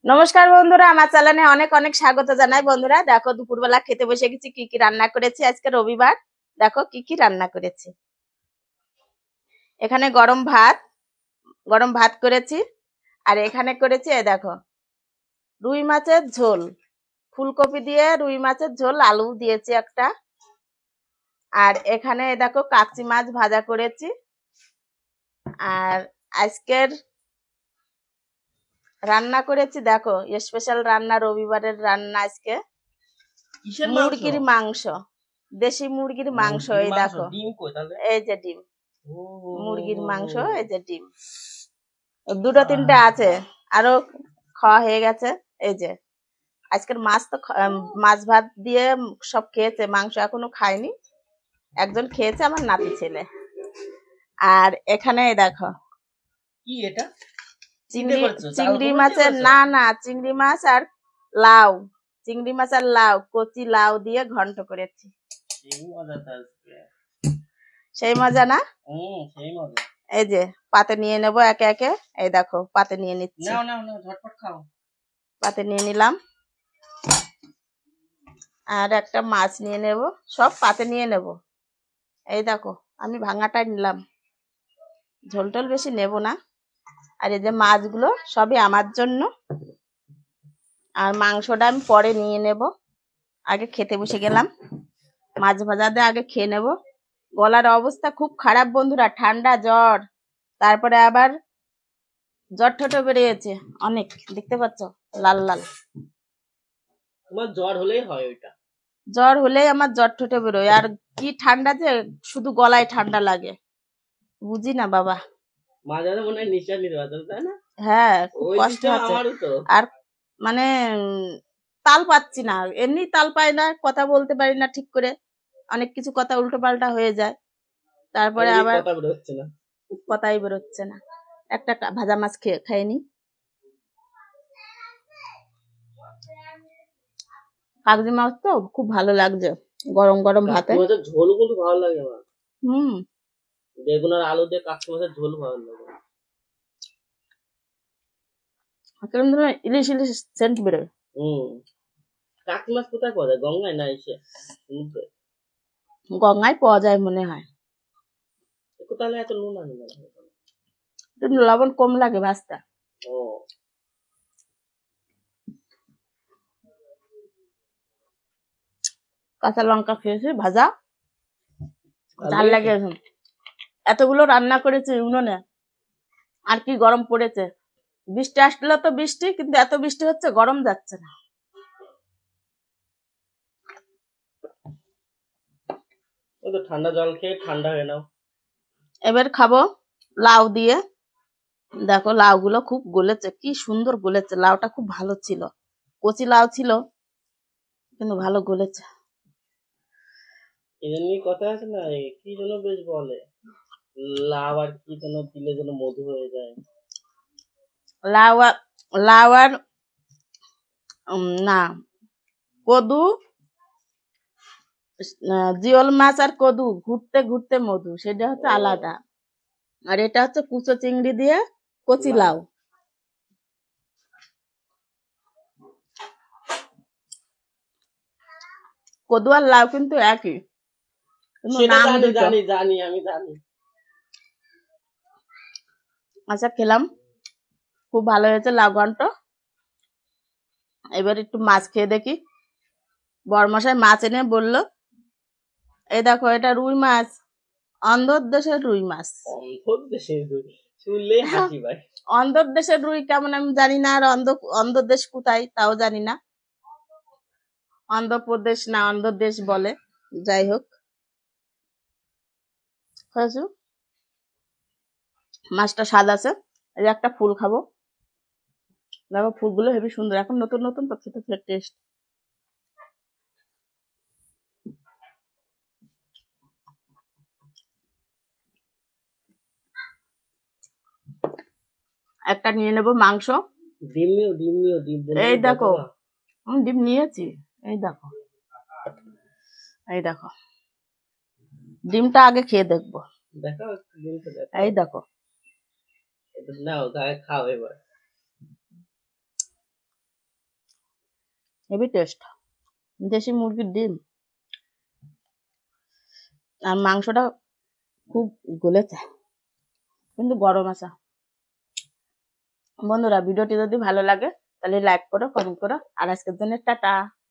নমস্কার বন্ধুরা, আমার চ্যানেলে অনেক অনেক স্বাগত জানাই। বন্ধুরা দেখো, দুপুরবেলা খেতে বসে গেছি। কি কি রান্না করেছি আজকে রবিবার, দেখো কি কি রান্না করেছি। এখানে গরম ভাত করেছি। আর এখানে করেছি দেখো রুই মাছের ঝোল, ফুলকপি দিয়ে রুই মাছের ঝোল, আলু দিয়েছি একটা। আর এখানে দেখো কাকচি মাছ ভাজা করেছি। আর আজকের রান্না করেছি দেখো স্পেশাল রান্না, রবিবারের রান্না আজকে মুরগির মাংস, দেশি মুরগির মাংস। এই দেখো এই যে ডিম, মুরগির মাংস, এই যে ডিম, দুটো তিনটে আছে, আরো খাওয়া হয়ে গেছে। এই যে আজকের মাছ তো মাছ ভাত দিয়ে সব খেয়েছে, মাংস এখনো খায়নি। একজন খেয়েছে, আমার নাতি ছেলে। আর এখানে দেখো কি এটা, চিংড়ি মাছের, না চিংড়ি মাছ আর লাউ, চিংড়ি মাছ আর লাউ, কচি লাউ দিয়ে ঘন্ট করেছি। সেই মজা না? সেই মজা। এই যে পাতে নিয়ে নেব একে একে। এই দেখো পাতে নিয়ে নিচ্ছি, ঝটপট খাও। পাতে নিয়ে নিলাম। আর একটা মাছ নিয়ে নেব, সব পাতে নিয়ে নেব। এই দেখো আমি ভাঙাটা নিলাম, ঝোল টোল বেশি নেব না। আর এই যে মাছগুলো সবই আমার জন্য। আর মাংসটা আমি পরে নিয়ে নেব, আগে খেতে বসে গেলাম। মাছ ভাজা দিয়ে আগে খেয়ে নেব। গলার অবস্থা খুব খারাপ বন্ধুরা, ঠান্ডা জ্বর, তারপরে আবার জ্বর ঠোঁটো বেরিয়েছে অনেক, দেখতে পাচ্ছ লাল লাল। তোমার জ্বর হলেই হয় ওইটা, জ্বর হলেই আমার জ্বর ঠোঁটে বেরোয়। আর কি ঠান্ডা, যে শুধু গলায় ঠান্ডা লাগে, বুঝি না বাবা। মাঝে মনে হয় নিঃশ্বাস নিতে পারছো তাই না? হ্যাঁ খুব কষ্ট আছে। আর মানে তাল পাচ্ছি না, এমনি তাল পাই না, কথা বলতে পারি না ঠিক করে, অনেক কিছু কথা উল্টো পাল্টা হয়ে যায়। তারপরে আবার কথাই বেরোচ্ছে না। একটা ভাজা মাছ খাইনি, কাগজি মাছ তো খুব ভালো লাগছে গরম গরম ভাতে। ঝোল কিন্তু ভালো লাগে না। বেগুন আর আলু দিয়ে কাকচি মাছের ঝোল ভালো লাগে। ইলিশ ইলিশ সেন্ট বেরোয়। কাকচি মাছ কোথায় পাওয়া যায়? গঙ্গায় না এসে গঙ্গায় পাওয়া যায় মনে হয়। তাহলে এত নুন আনি না, লবণ কম লাগে ভাজটা। কাঁচা লঙ্কা খেয়েছি ভাজা, ঝাল লাগে। এতগুলো রান্না করেছি উনুনে, আর কি গরম পড়েছে। বৃষ্টি আসলো তো বৃষ্টি, কিন্তু এত বৃষ্টি হচ্ছে গরম যাচ্ছে না। ঠান্ডা জল খেয়ে ঠান্ডা হয়ে নাও। এবার খাবো লাউ দিয়ে। দেখো লাউ গুলো খুব গলেছে, কি সুন্দর গলেছে। লাউটা খুব ভালো ছিল, কচি লাউ ছিল, কিন্তু ভালো গলেছে। এমনি কথা আছে না, কি যেন বেশ বলে, লাউ আর কি যেন দিলে যেন মধু হয়ে যায়। লাউ আর না, কদু, জিওল মাছ আর কদু ঘুরতে ঘুরতে মধু, সেটা হচ্ছে আলাদা। আর এটা হচ্ছে কুচো চিংড়ি দিয়ে কচি লাউ। কদু আর লাউ কিন্তু একই, জানি আমি জানি। আচ্ছা খেলাম, খুব ভালো হয়েছে লাউ ঘন্ট। এবার একটু মাছ খেয়ে দেখি। বড়মশাই মাছ এনে বললো, এই দেখো এটা রুই মাছ, অন্ধর দেশের রুই মাছ। অন্ধর দেশের রুই কেমন আমি জানি না, আর অন্ধ দেশ কোথায় তাও জানি না। অন্ধ্রপ্রদেশ না অন্ধ্রদেশ বলে, যাই হোক। মাছটা স্বাদ আছে। এই একটা ফুল খাবো, দেখো ফুলগুলো হেবি সুন্দর, এখন নতুন নতুন তো, খেতে টেস্ট। একটা নিয়ে নেবো মাংস। এই দেখো ডিম নিয়েছি, এই দেখো, এই দেখো ডিমটা আগে খেয়ে দেখবো। এই দেখো নাও, তাহলে খাও এবার। Heavy taste. দেশি মুরগির ডিম আর মাংসটা খুব গলেছে, কিন্তু গরম আছে। বন্ধুরা, ভিডিওটি যদি ভালো লাগে তাহলে লাইক করো, কমেন্ট করো। আর আজকের জন্য টাটা।